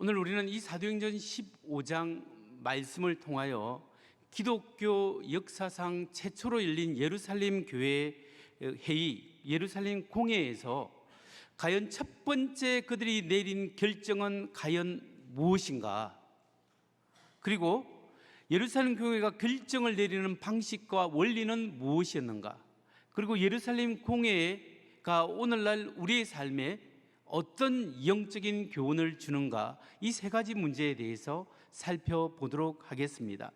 오늘 우리는 이 사도행전 15장 말씀을 통하여 기독교 역사상 최초로 열린 예루살렘 교회 회의, 예루살렘 공회에서 과연 첫 번째 그들이 내린 결정은 과연 무엇인가? 그리고 예루살렘 교회가 결정을 내리는 방식과 원리는 무엇이었는가? 그리고 예루살렘 공회가 오늘날 우리의 삶에 어떤 영적인 교훈을 주는가? 이 세 가지 문제에 대해서 살펴보도록 하겠습니다.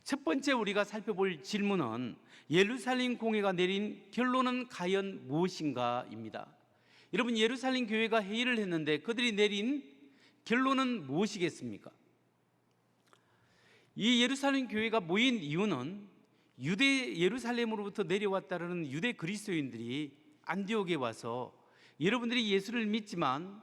첫 번째 우리가 살펴볼 질문은 예루살렘 공회가 내린 결론은 과연 무엇인가입니다. 여러분, 예루살렘 교회가 회의를 했는데 그들이 내린 결론은 무엇이겠습니까? 이 예루살렘 교회가 모인 이유는 유대 예루살렘으로부터 내려왔다는 유대 그리스도인들이 안디옥에 와서 여러분들이 예수를 믿지만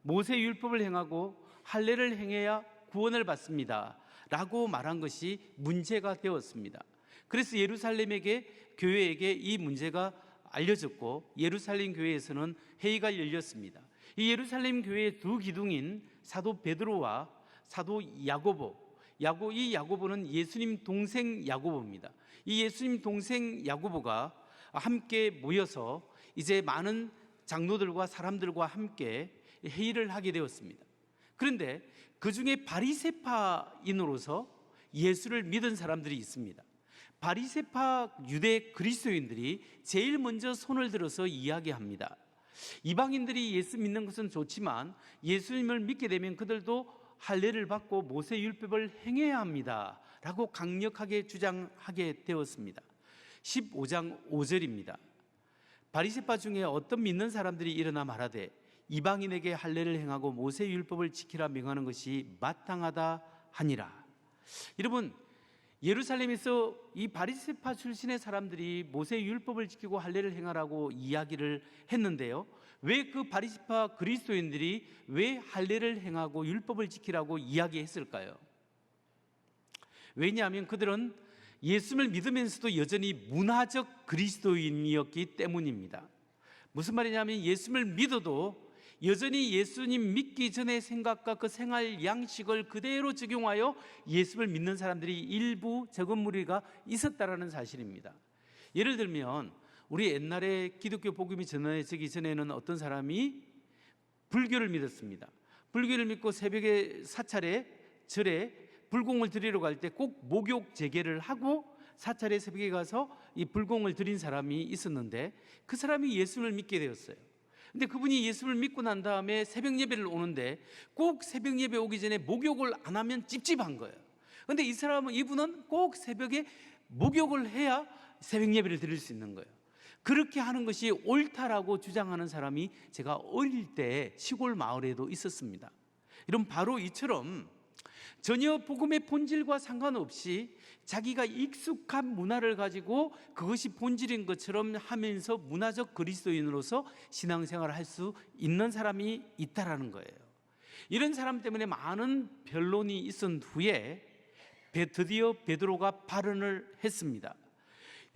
모세 율법을 행하고 할례를 행해야 구원을 받습니다 라고 말한 것이 문제가 되었습니다. 그래서 예루살렘에게 교회에게 이 문제가 알려졌고 예루살렘 교회에서는 회의가 열렸습니다. 이 예루살렘 교회의 두 기둥인 사도 베드로와 사도 야고보, 이 야고보는 예수님 동생 야고보입니다. 이 예수님 동생 야고보가 함께 모여서 이제 많은 장로들과 사람들과 함께 회의를 하게 되었습니다. 그런데 그 중에 바리새파인으로서 예수를 믿은 사람들이 있습니다. 바리새파 유대 그리스도인들이 제일 먼저 손을 들어서 이야기합니다. 이방인들이 예수 믿는 것은 좋지만 예수님을 믿게 되면 그들도 할례를 받고 모세 율법을 행해야 합니다 라고 강력하게 주장하게 되었습니다. 15장 5절입니다. 바리새파 중에 어떤 믿는 사람들이 일어나 말하되 이방인에게 할례를 행하고 모세 율법을 지키라 명하는 것이 마땅하다 하니라. 여러분, 예루살렘에서 이 바리새파 출신의 사람들이 모세 율법을 지키고 할례를 행하라고 이야기를 했는데요, 왜 그 바리새파 그리스도인들이 왜 할례를 행하고 율법을 지키라고 이야기했을까요? 왜냐하면 그들은 예수를 믿으면서도 여전히 문화적 그리스도인이었기 때문입니다. 무슨 말이냐면 예수를 믿어도 여전히 예수님 믿기 전의 생각과 그 생활 양식을 그대로 적용하여 예수를 믿는 사람들이 일부 적은 무리가 있었다라는 사실입니다. 예를 들면 우리 옛날에 기독교 복음이 전해지기 전에는 어떤 사람이 불교를 믿었습니다. 불교를 믿고 새벽에 사찰에 절에 불공을 드리러 갈 때 꼭 목욕 재개를 하고 사찰에 새벽에 가서 이 불공을 드린 사람이 있었는데 그 사람이 예수를 믿게 되었어요. 근데 그분이 예수를 믿고 난 다음에 새벽 예배를 오는데 꼭 새벽 예배 오기 전에 목욕을 안 하면 찝찝한 거예요. 근데 이분은 꼭 새벽에 목욕을 해야 새벽 예배를 드릴 수 있는 거예요. 그렇게 하는 것이 옳다라고 주장하는 사람이 제가 어릴 때 시골 마을에도 있었습니다. 이런 바로 이처럼 전혀 복음의 본질과 상관없이 자기가 익숙한 문화를 가지고 그것이 본질인 것처럼 하면서 문화적 그리스도인으로서 신앙생활을 할 수 있는 사람이 있다라는 거예요. 이런 사람 때문에 많은 변론이 있은 후에 드디어 베드로가 발언을 했습니다.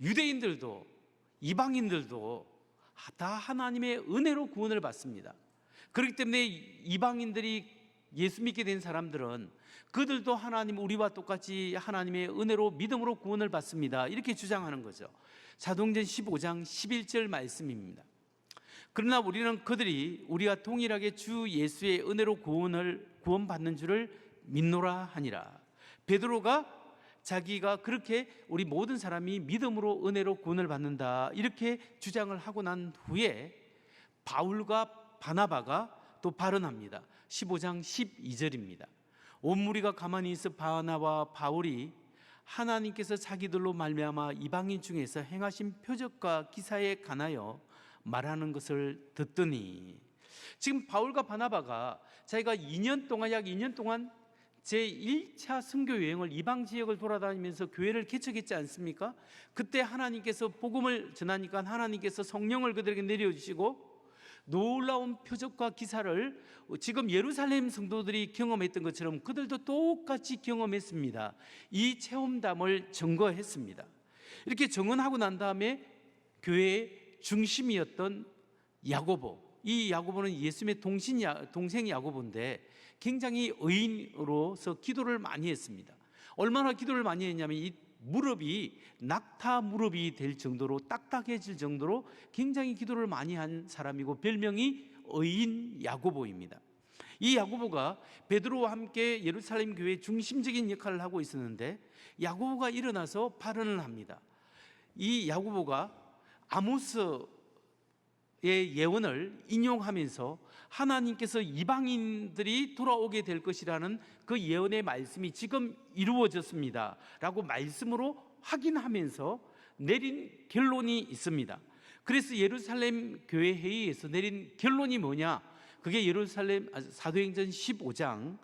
유대인들도 이방인들도 다 하나님의 은혜로 구원을 받습니다. 그렇기 때문에 이방인들이 예수 믿게 된 사람들은 그들도 하나님, 우리와 똑같이 하나님의 은혜로 믿음으로 구원을 받습니다 이렇게 주장하는 거죠. 사도행전 15장 11절 말씀입니다. 그러나 우리는 그들이 우리와 동일하게 주 예수의 은혜로 구원받는 줄을 믿노라 하니라. 베드로가 자기가 그렇게 우리 모든 사람이 믿음으로 은혜로 구원을 받는다 이렇게 주장을 하고 난 후에 바울과 바나바가 또 발언합니다. 15장 12절입니다. 온 무리가 가만히 있어 바나바와 바울이 하나님께서 자기들로 말미암아 이방인 중에서 행하신 표적과 기사에 관하여 말하는 것을 듣더니, 지금 바울과 바나바가 자기가 약 2년 동안 제1차 선교 여행을 이방 지역을 돌아다니면서 교회를 개척했지 않습니까? 그때 하나님께서 복음을 전하니까 하나님께서 성령을 그들에게 내려주시고 놀라운 표적과 기사를 지금 예루살렘 성도들이 경험했던 것처럼 그들도 똑같이 경험했습니다. 이 체험담을 증거했습니다. 이렇게 증언하고 난 다음에 교회의 중심이었던 야고보, 이 야고보는 예수님의 동생 야고보인데 굉장히 의인으로서 기도를 많이 했습니다. 얼마나 기도를 많이 했냐면 이 무릎이 낙타 무릎이 될 정도로 딱딱해질 정도로 굉장히 기도를 많이 한 사람이고 별명이 의인 야고보입니다. 이 야고보가 베드로와 함께 예루살렘 교회의 중심적인 역할을 하고 있었는데 야고보가 일어나서 발언을 합니다. 이 야고보가 아모스의 예언을 인용하면서 하나님께서 이방인들이 돌아오게 될 것이라는 그 예언의 말씀이 지금 이루어졌습니다 라고 말씀으로 확인하면서 내린 결론이 있습니다. 그래서 예루살렘 교회 회의에서 내린 결론이 뭐냐? 그게 예루살렘 사도행전 15장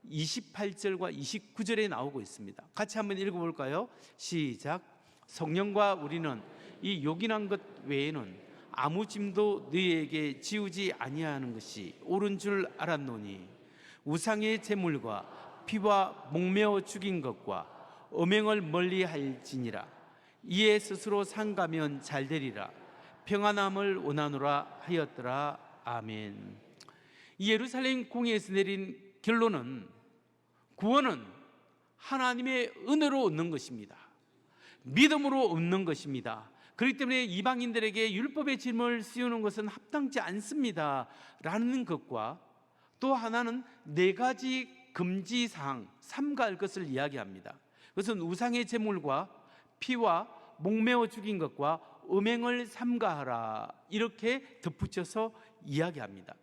28절과 29절에 나오고 있습니다. 같이 한번 읽어볼까요? 시작. 성령과 우리는 이 요긴한 것 외에는 아무 짐도 너희에게 지우지 아니하는 것이 옳은 줄 알았노니 우상의 제물과 피와 목매어 죽인 것과 음행을 멀리할지니라. 이에 스스로 상가면 잘되리라. 평안함을 원하노라 하였더라. 아멘. 이 예루살렘 공회에서 내린 결론은 구원은 하나님의 은혜로 얻는 것입니다. 믿음으로 얻는 것입니다. 그렇기 때문에 이방인들에게 율법의 짐을 씌우는 것은 합당치 않습니다 라는 것과 또 하나는 4가지 금지사항 삼가할 것을 이야기합니다. 그것은 우상의 제물과 피와 목매어 죽인 것과 음행을 삼가하라 이렇게 덧붙여서 이야기합니다.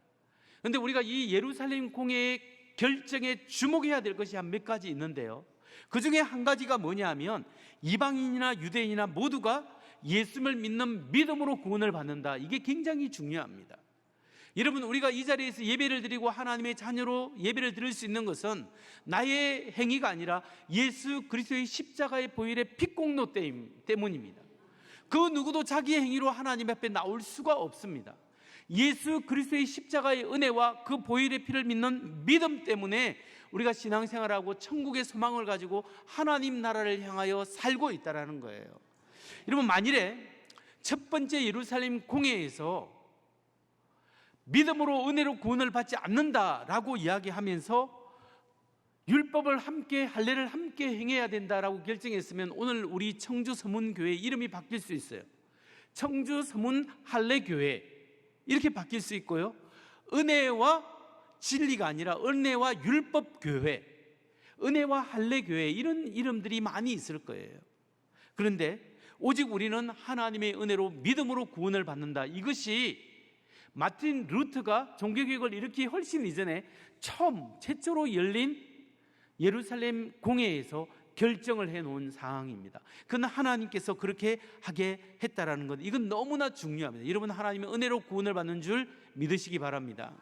그런데 우리가 이 예루살렘 공회의 결정에 주목해야 될 것이 한 몇 가지 있는데요, 그 중에 한 가지가 뭐냐 하면 이방인이나 유대인이나 모두가 예수님을 믿는 믿음으로 구원을 받는다. 이게 굉장히 중요합니다. 여러분, 우리가 이 자리에서 예배를 드리고 하나님의 자녀로 예배를 드릴 수 있는 것은 나의 행위가 아니라 예수 그리스도의 십자가의 보혈의 피공로 때문입니다. 그 누구도 자기의 행위로 하나님 앞에 나올 수가 없습니다. 예수 그리스도의 십자가의 은혜와 그 보혈의 피를 믿는 믿음 때문에 우리가 신앙생활하고 천국의 소망을 가지고 하나님 나라를 향하여 살고 있다는 거예요. 여러분, 만일에 첫 번째 예루살렘 공회에서 믿음으로 은혜로 구원을 받지 않는다라고 이야기하면서 율법을 함께 할례를 함께 행해야 된다라고 결정했으면 오늘 우리 청주 서문교회 이름이 바뀔 수 있어요. 청주 서문 할례교회 이렇게 바뀔 수 있고요, 은혜와 진리가 아니라 은혜와 율법교회, 은혜와 할례교회 이런 이름들이 많이 있을 거예요. 그런데 오직 우리는 하나님의 은혜로 믿음으로 구원을 받는다. 이것이 마틴 루터가 종교개혁을 일으키기 훨씬 이전에 최초로 열린 예루살렘 공회에서 결정을 해놓은 사항입니다. 그러나 하나님께서 그렇게 하게 했다라는 것, 이건 너무나 중요합니다. 여러분, 하나님의 은혜로 구원을 받는 줄 믿으시기 바랍니다.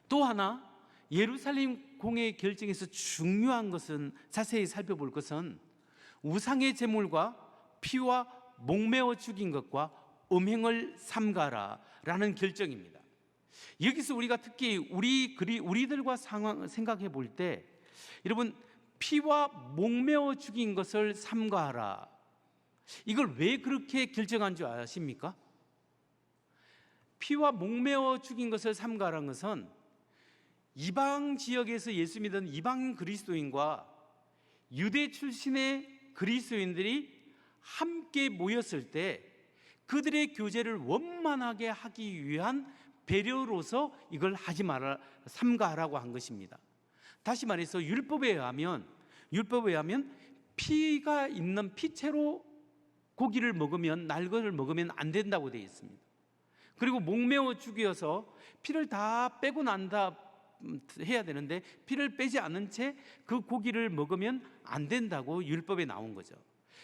또 하나, 예루살렘 공회 결정에서 중요한 것은, 자세히 살펴볼 것은 우상의 제물과 피와 목매어 죽인 것과 음행을 삼가라 라는 결정입니다. 여기서 우리가 특히 우리들과 생각해 볼 때, 여러분, 피와 목매어 죽인 것을 삼가하라, 이걸 왜 그렇게 결정한 줄 아십니까? 피와 목매어 죽인 것을 삼가라는 것은 이방 지역에서 예수 믿은 이방 그리스도인과 유대 출신의 그리스도인들이 함께 모였을 때 그들의 교제를 원만하게 하기 위한 배려로서 이걸 하지 마라, 삼가하라고 한 것입니다. 다시 말해서 율법에 의하면 피가 있는 피채로 고기를 먹으면, 날것을 먹으면 안 된다고 되어 있습니다. 그리고 목매어 죽여서 피를 다 빼고 난다 해야 되는데 피를 빼지 않은 채 그 고기를 먹으면 안 된다고 율법에 나온 거죠.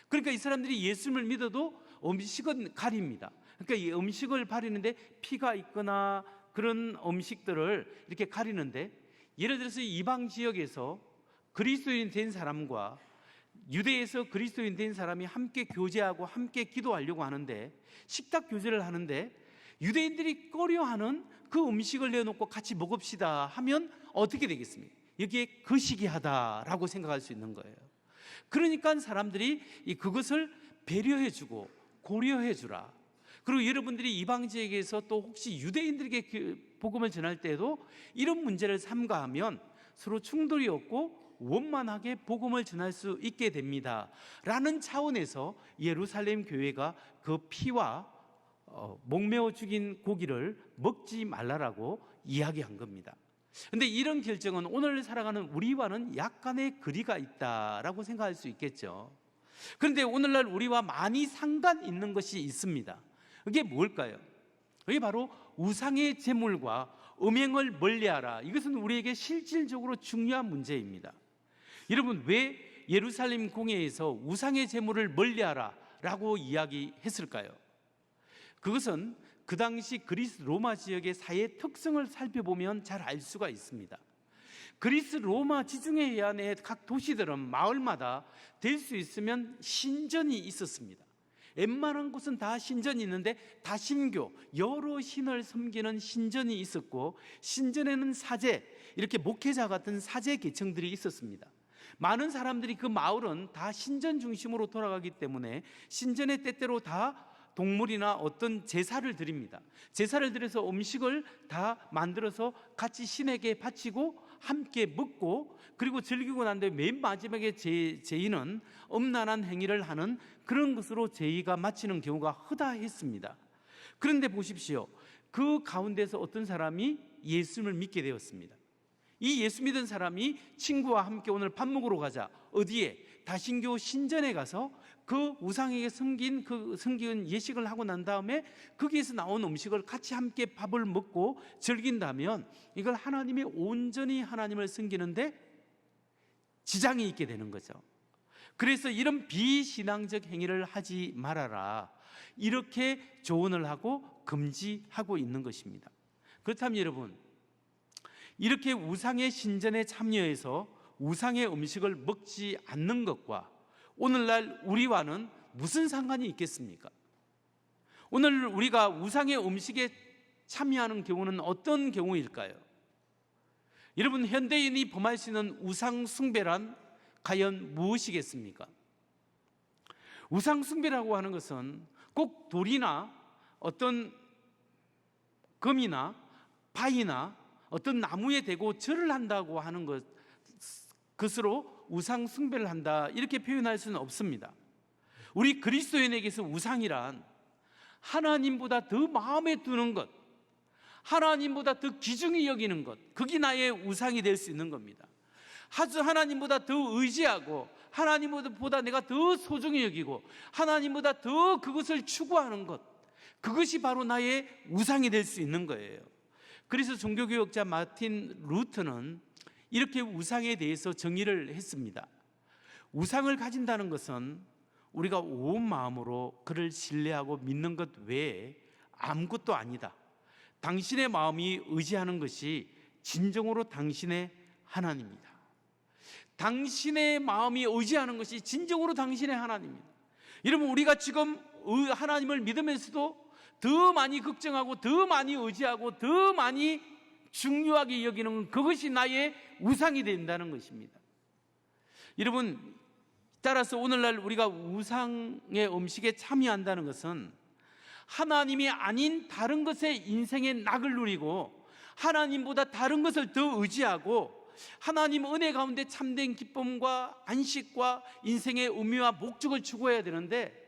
그러니까 이 사람들이 예수님을 믿어도 음식은 가립니다. 그러니까 이 음식을 가리는데 피가 있거나 그런 음식들을 이렇게 가리는데, 예를 들어서 이방 지역에서 그리스도인 된 사람과 유대에서 그리스도인 된 사람이 함께 교제하고 함께 기도하려고 하는데, 식탁 교제를 하는데 유대인들이 꺼려하는 그 음식을 내놓고 같이 먹읍시다 하면 어떻게 되겠습니까? 여기에 거시기하다라고 생각할 수 있는 거예요. 그러니까 사람들이 그것을 배려해주고 고려해주라, 그리고 여러분들이 이방 지역에서 또 혹시 유대인들에게 그 복음을 전할 때도 이런 문제를 삼가하면 서로 충돌이 없고 원만하게 복음을 전할 수 있게 됩니다 라는 차원에서 예루살렘 교회가 그 피와 목매어 죽인 고기를 먹지 말라라고 이야기한 겁니다. 그런데 이런 결정은 오늘 살아가는 우리와는 약간의 거리가 있다라고 생각할 수 있겠죠. 그런데 오늘날 우리와 많이 상관 있는 것이 있습니다. 그게 뭘까요? 그게 바로 우상의 제물과 음행을 멀리하라. 이것은 우리에게 실질적으로 중요한 문제입니다. 여러분, 왜 예루살렘 공회에서 우상의 제물을 멀리하라 라고 이야기했을까요? 그것은 그 당시 그리스 로마 지역의 사회 특성을 살펴보면 잘 알 수가 있습니다. 그리스 로마 지중해 해안의 각 도시들은 마을마다 될 수 있으면 신전이 있었습니다. 웬만한 곳은 다 신전이 있는데 다신교, 여러 신을 섬기는 신전이 있었고, 신전에는 사제, 이렇게 목회자 같은 사제 계층들이 있었습니다. 많은 사람들이 그 마을은 다 신전 중심으로 돌아가기 때문에 신전에 때때로 다 동물이나 어떤 제사를 드립니다. 제사를 드려서 음식을 다 만들어서 같이 신에게 바치고 함께 먹고, 그리고 즐기고 난 뒤에 맨 마지막에 제의는 음란한 행위를 하는 그런 것으로 제의가 마치는 경우가 허다했습니다. 그런데 보십시오, 그 가운데서 어떤 사람이 예수님을 믿게 되었습니다. 이 예수 믿은 사람이 친구와 함께 오늘 밥 먹으러 가자. 어디에? 다신교 신전에 가서 그 우상에게 섬긴 예식을 하고 난 다음에 거기에서 나온 음식을 같이 함께 밥을 먹고 즐긴다면 이걸 하나님이 온전히 하나님을 섬기는데 지장이 있게 되는 거죠. 그래서 이런 비신앙적 행위를 하지 말아라, 이렇게 조언을 하고 금지하고 있는 것입니다. 그렇다면 여러분, 이렇게 우상의 신전에 참여해서 우상의 음식을 먹지 않는 것과 오늘날 우리와는 무슨 상관이 있겠습니까? 오늘 우리가 우상의 음식에 참여하는 경우는 어떤 경우일까요? 여러분, 현대인이 범할 수 있는 우상 숭배란 과연 무엇이겠습니까? 우상 숭배라고 하는 것은 꼭 돌이나 어떤 금이나 바위나 어떤 나무에 대고 절을 한다고 하는 것으로 우상 숭배를 한다, 이렇게 표현할 수는 없습니다. 우리 그리스도인에게서 우상이란 하나님보다 더 마음에 드는 것, 하나님보다 더 귀중히 여기는 것, 그게 나의 우상이 될 수 있는 겁니다. 하나님보다 더 의지하고 하나님보다 내가 더 소중히 여기고 하나님보다 더 그것을 추구하는 것, 그것이 바로 나의 우상이 될 수 있는 거예요. 그래서 종교개혁자 마틴 루터는 이렇게 우상에 대해서 정의를 했습니다. 우상을 가진다는 것은 우리가 온 마음으로 그를 신뢰하고 믿는 것 외에 아무것도 아니다. 당신의 마음이 의지하는 것이 진정으로 당신의 하나님이다. 당신의 마음이 의지하는 것이 진정으로 당신의 하나님입니다. 여러분, 우리가 지금 하나님을 믿으면서도 더 많이 걱정하고 더 많이 의지하고 더 많이 중요하게 여기는 그것이 나의 우상이 된다는 것입니다. 여러분, 따라서 오늘날 우리가 우상의 음식에 참여한다는 것은 하나님이 아닌 다른 것에 인생의 낙을 누리고 하나님보다 다른 것을 더 의지하고 하나님 은혜 가운데 참된 기쁨과 안식과 인생의 의미와 목적을 추구해야 되는데,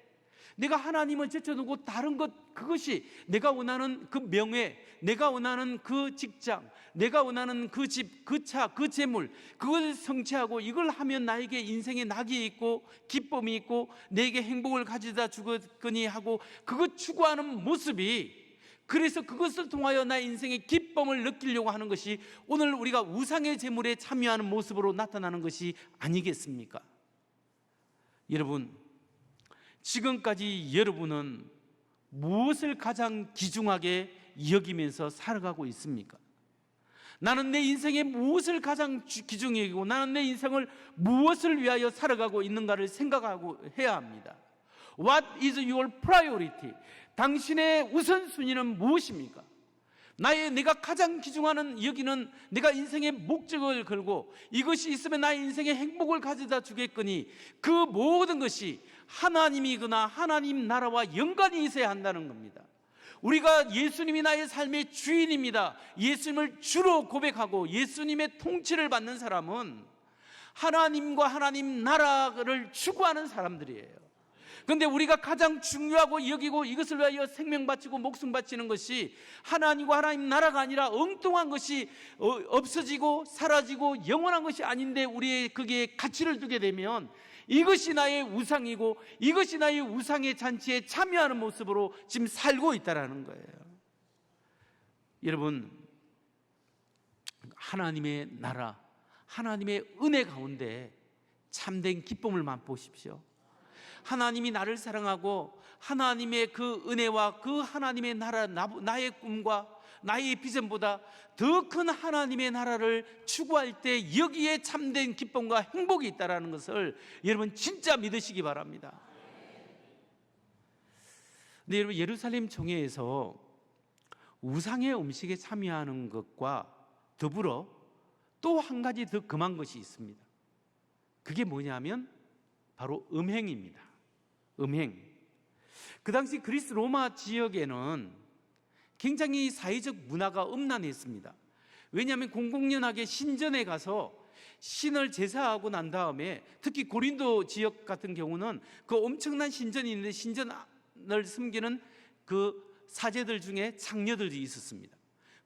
내가 하나님을 제쳐두고 다른 것, 그것이 내가 원하는 그 명예, 내가 원하는 그 직장, 내가 원하는 그 집, 그 차, 그 재물, 그것을 성취하고 이걸 하면 나에게 인생에 낙이 있고 기쁨이 있고 내게 행복을 가져다 주겠거니 하고 그것 추구하는 모습이, 그래서 그것을 통하여 나의 인생의 기쁨을 느끼려고 하는 것이 오늘 우리가 우상의 제물에 참여하는 모습으로 나타나는 것이 아니겠습니까? 여러분, 지금까지 여러분은 무엇을 가장 귀중하게 여기면서 살아가고 있습니까? 나는 내 인생에 무엇을 가장 귀중히 여기고 나는 내 인생을 무엇을 위하여 살아가고 있는가를 생각하고 해야 합니다. What is your priority? 당신의 우선순위는 무엇입니까? 내가 가장 귀중하는 여기는 내가 인생의 목적을 걸고 이것이 있으면 나의 인생의 행복을 가져다 주겠거니 그 모든 것이 하나님이거나 하나님 나라와 연관이 있어야 한다는 겁니다. 우리가 예수님이 나의 삶의 주인입니다, 예수님을 주로 고백하고 예수님의 통치를 받는 사람은 하나님과 하나님 나라를 추구하는 사람들이에요. 그런데 우리가 가장 중요하고 여기고 이것을 위하여 생명 바치고 목숨 바치는 것이 하나님과 하나님 나라가 아니라 엉뚱한 것이 없어지고 사라지고 영원한 것이 아닌데 우리의 거기에 가치를 두게 되면 이것이 나의 우상이고 이것이 나의 우상의 잔치에 참여하는 모습으로 지금 살고 있다는 거예요. 여러분, 하나님의 나라, 하나님의 은혜 가운데 참된 기쁨을 맛보십시오. 하나님이 나를 사랑하고 하나님의 그 은혜와 그 하나님의 나라, 나의 꿈과 나의 비전보다 더 큰 하나님의 나라를 추구할 때 여기에 참된 기쁨과 행복이 있다는 것을 여러분 진짜 믿으시기 바랍니다. 근데 여러분, 예루살렘 총회에서 우상의 음식에 참여하는 것과 더불어 또 한 가지 더 금한 것이 있습니다. 그게 뭐냐면 바로 음행입니다. 음행. 그 당시 그리스 로마 지역에는 굉장히 사회적 문화가 음란했습니다. 왜냐하면 공공연하게 신전에 가서 신을 제사하고 난 다음에, 특히 고린도 지역 같은 경우는 그 엄청난 신전이 있는데 신전을 섬기는 그 사제들 중에 창녀들이 있었습니다.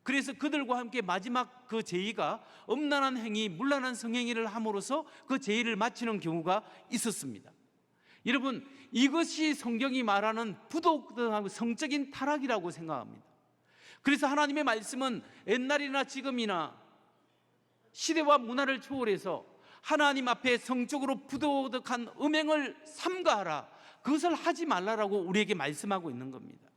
그래서 그들과 함께 마지막 그 제의가 음란한 행위, 문란한 성행위를 함으로써 그 제의를 마치는 경우가 있었습니다. 여러분, 이것이 성경이 말하는 부도덕하고 성적인 타락이라고 생각합니다. 그래서 하나님의 말씀은 옛날이나 지금이나 시대와 문화를 초월해서 하나님 앞에 성적으로 부도덕한 음행을 삼가하라, 그것을 하지 말라라고 우리에게 말씀하고 있는 겁니다.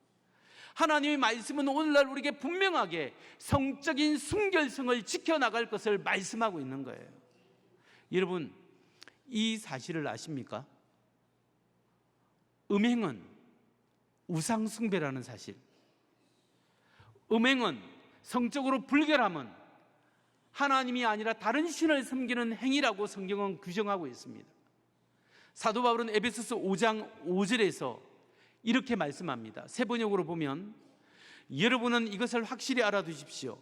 하나님의 말씀은 오늘날 우리에게 분명하게 성적인 순결성을 지켜나갈 것을 말씀하고 있는 거예요. 여러분, 이 사실을 아십니까? 음행은 우상숭배라는 사실, 음행은 성적으로 불결함은 하나님이 아니라 다른 신을 섬기는 행위라고 성경은 규정하고 있습니다. 사도 바울은 에베소서 5장 5절에서 이렇게 말씀합니다. 세 번역으로 보면, 여러분은 이것을 확실히 알아두십시오.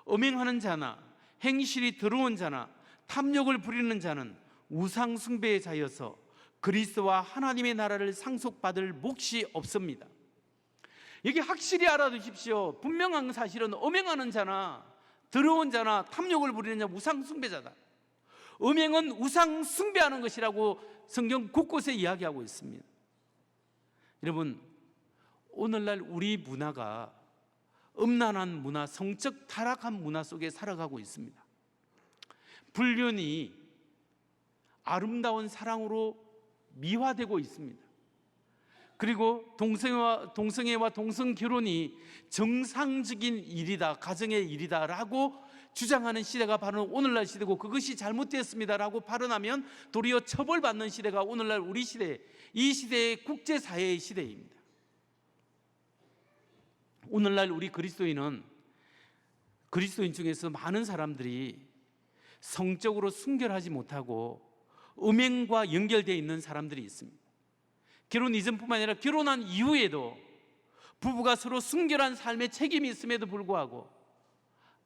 음행하는 자나 행실이 더러운 자나 탐욕을 부리는 자는 우상 숭배의 자여서 그리스도와 하나님의 나라를 상속받을 몫이 없습니다. 여기 확실히 알아두십시오. 분명한 사실은 음행하는 자나 더러운 자나 탐욕을 부리는 자 우상 숭배자다. 음행은 우상 숭배하는 것이라고 성경 곳곳에 이야기하고 있습니다. 여러분, 오늘날 우리 문화가 음란한 문화, 성적 타락한 문화 속에 살아가고 있습니다. 불륜이 아름다운 사랑으로 미화되고 있습니다. 그리고 동성애와 동성결혼이 정상적인 일이다, 가정의 일이다라고 주장하는 시대가 바로 오늘날 시대고, 그것이 잘못되었습니다라고 발언하면 도리어 처벌받는 시대가 오늘날 우리 시대, 이 시대의 국제사회의 시대입니다. 오늘날 우리 그리스도인 중에서 많은 사람들이 성적으로 순결하지 못하고 음행과 연결되어 있는 사람들이 있습니다. 결혼 이전뿐만 아니라 결혼한 이후에도 부부가 서로 순결한 삶의 책임이 있음에도 불구하고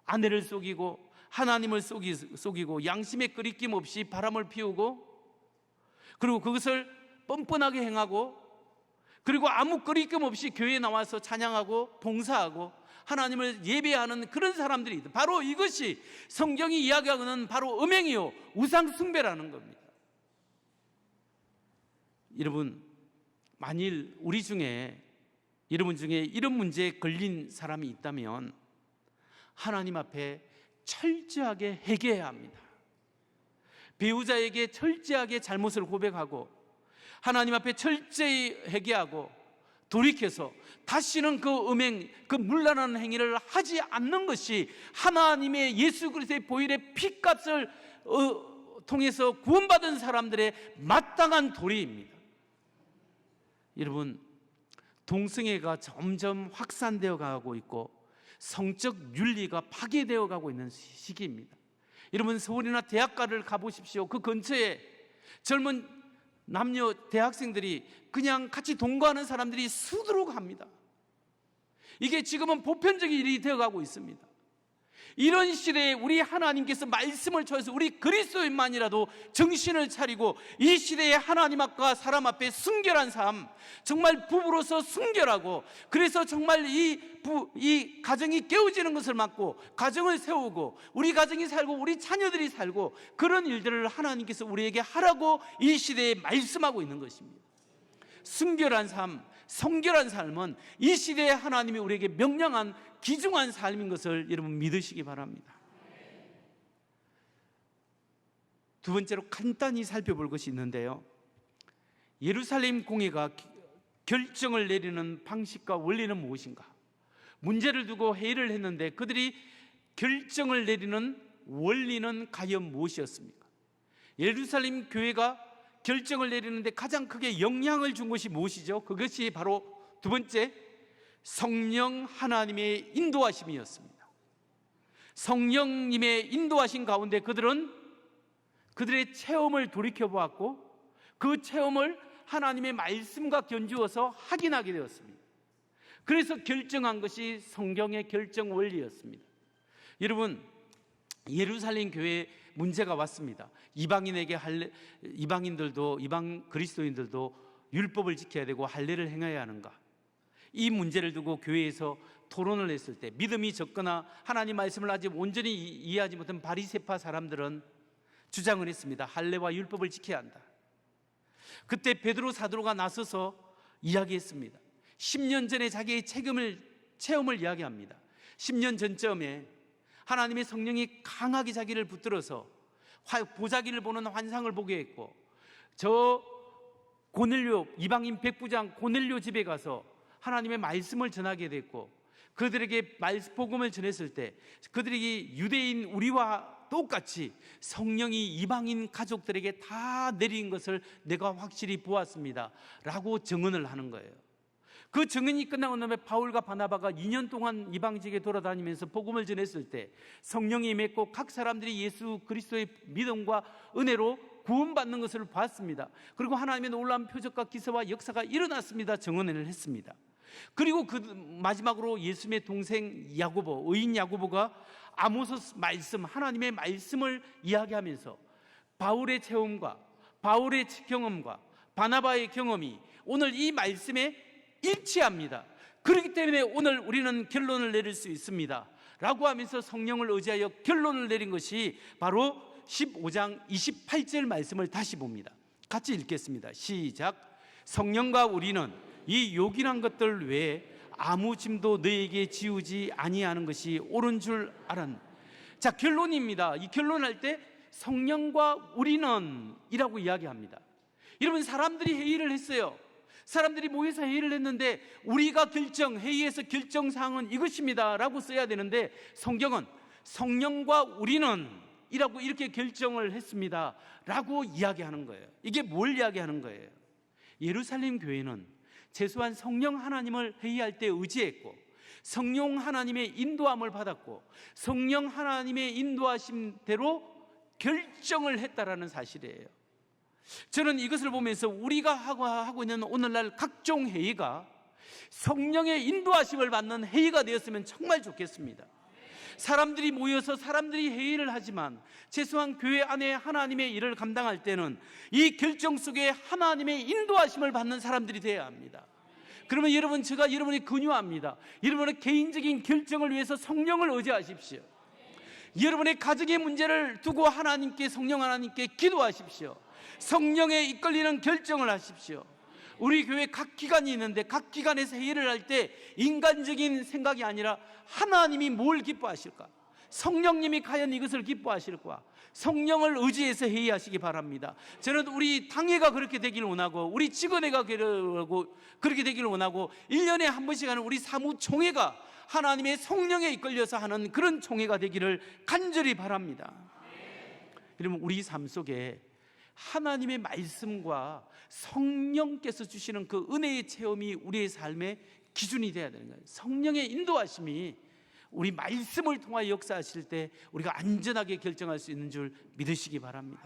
아내를 속이고 하나님을 속이고 양심에 끄리낌 없이 바람을 피우고, 그리고 그것을 뻔뻔하게 행하고, 그리고 아무 끄리낌 없이 교회에 나와서 찬양하고 봉사하고 하나님을 예배하는 그런 사람들이 있다. 바로 이것이 성경이 이야기하는 바로 음행이요 우상 숭배라는 겁니다. 여러분, 만일 우리 중에, 여러분 중에 이런 문제에 걸린 사람이 있다면 하나님 앞에 철저하게 회개해야 합니다. 배우자에게 철저하게 잘못을 고백하고 하나님 앞에 철저히 회개하고 돌이켜서 다시는 그 음행, 그 문란한 행위를 하지 않는 것이 하나님의 예수 그리스도의 보혈의 피값을 통해서 구원받은 사람들의 마땅한 도리입니다. 여러분, 동성애가 점점 확산되어 가고 있고 성적 윤리가 파괴되어 가고 있는 시기입니다. 여러분, 서울이나 대학가를 가보십시오. 그 근처에 젊은 남녀 대학생들이 그냥 같이 동거하는 사람들이 수두룩 합니다. 이게 지금은 보편적인 일이 되어가고 있습니다. 이런 시대에 우리 하나님께서 말씀을 통해서 우리 그리스도인만이라도 정신을 차리고 이 시대에 하나님 앞과 사람 앞에 순결한 삶, 정말 부부로서 순결하고, 그래서 정말 이 가정이 깨어지는 것을 막고 가정을 세우고 우리 가정이 살고 우리 자녀들이 살고, 그런 일들을 하나님께서 우리에게 하라고 이 시대에 말씀하고 있는 것입니다. 순결한 삶, 성결한 삶은 이 시대에 하나님이 우리에게 명령한 귀중한 삶인 것을 여러분 믿으시기 바랍니다. 두 번째로 간단히 살펴볼 것이 있는데요, 예루살렘 공회가 결정을 내리는 방식과 원리는 무엇인가? 문제를 두고 회의를 했는데 그들이 결정을 내리는 원리는 과연 무엇이었습니까? 예루살렘 교회가 결정을 내리는데 가장 크게 영향을 준 것이 무엇이죠? 그것이 바로 두 번째, 성령 하나님의 인도하심이었습니다. 성령님의 인도하신 가운데 그들은 그들의 체험을 돌이켜보았고 그 체험을 하나님의 말씀과 견주어서 확인하게 되었습니다. 그래서 결정한 것이 성경의 결정 원리였습니다. 여러분, 예루살렘 교회에 문제가 왔습니다. 이방인들도, 이방 그리스도인들도 율법을 지켜야 되고 할례를 행해야 하는가? 이 문제를 두고 교회에서 토론을 했을 때 믿음이 적거나 하나님 말씀을 아직 온전히 이해하지 못한 바리새파 사람들은 주장을 했습니다. 할례와 율법을 지켜야 한다. 그때 베드로 사도가 나서서 이야기했습니다. 10년 전에 자기의 체험을 이야기합니다. 10년 전쯤에 하나님의 성령이 강하게 자기를 붙들어서 보자기를 보는 환상을 보게 했고, 저 고넬료, 이방인 백부장 고넬료 집에 가서 하나님의 말씀을 전하게 됐고, 그들에게 복음을 전했을 때 그들이 유대인 우리와 똑같이 성령이 이방인 가족들에게 다 내린 것을 내가 확실히 보았습니다 라고 증언을 하는 거예요. 그 증언이 끝나고 나면 바울과 바나바가 2년 동안 이방 지역에 돌아다니면서 복음을 전했을 때 성령이 임했고 각 사람들이 예수 그리스도의 믿음과 은혜로 구원받는 것을 봤습니다. 그리고 하나님의 놀라운 표적과 기사와 역사가 일어났습니다. 증언을 했습니다. 그리고 그 마지막으로 예수님의 동생 야고보, 의인 야고보가 아모스 말씀, 하나님의 말씀을 이야기하면서 바울의 체험과 바울의 경험과 바나바의 경험이 오늘 이 말씀에 일치합니다. 그렇기 때문에 오늘 우리는 결론을 내릴 수 있습니다 라고 하면서 성령을 의지하여 결론을 내린 것이 바로 15장 28절 말씀을 다시 봅니다. 같이 읽겠습니다. 시작. 성령과 우리는 이 요긴한 것들 외에 아무 짐도 너에게 지우지 아니하는 것이 옳은 줄 알았. 자, 결론입니다. 이 결론할 때 성령과 우리는 이라고 이야기합니다. 여러분, 사람들이 회의를 했어요. 사람들이 모여서 회의를 했는데 우리가 회의에서 결정사항은 이것입니다 라고 써야 되는데 성경은 성령과 우리는 이라고 이렇게 결정을 했습니다 라고 이야기하는 거예요. 이게 뭘 이야기하는 거예요? 예루살렘 교회는 최소한 성령 하나님을 회의할 때 의지했고 성령 하나님의 인도함을 받았고 성령 하나님의 인도하심대로 결정을 했다라는 사실이에요. 저는 이것을 보면서 우리가 하고 있는 오늘날 각종 회의가 성령의 인도하심을 받는 회의가 되었으면 정말 좋겠습니다. 사람들이 모여서 사람들이 회의를 하지만 최소한 교회 안에 하나님의 일을 감당할 때는 이 결정 속에 하나님의 인도하심을 받는 사람들이 되어야 합니다. 그러면 여러분, 제가 여러분이 권유합니다. 여러분의 개인적인 결정을 위해서 성령을 의지하십시오. 여러분의 가정의 문제를 두고 성령 하나님께 기도하십시오. 성령에 이끌리는 결정을 하십시오. 우리 교회 각 기관이 있는데 각 기관에서 회의를 할 때 인간적인 생각이 아니라 하나님이 뭘 기뻐하실까? 성령님이 과연 이것을 기뻐하실까? 성령을 의지해서 회의하시기 바랍니다. 저는 우리 당회가 그렇게 되기를 원하고 우리 직원회가 그렇게 되기를 원하고 1년에 한 번씩 하는 우리 사무총회가 하나님의 성령에 이끌려서 하는 그런 총회가 되기를 간절히 바랍니다. 여러분, 우리 삶 속에 하나님의 말씀과 성령께서 주시는 그 은혜의 체험이 우리의 삶의 기준이 되어야 되는 거예요. 성령의 인도하심이 우리 말씀을 통하여 역사하실 때 우리가 안전하게 결정할 수 있는 줄 믿으시기 바랍니다.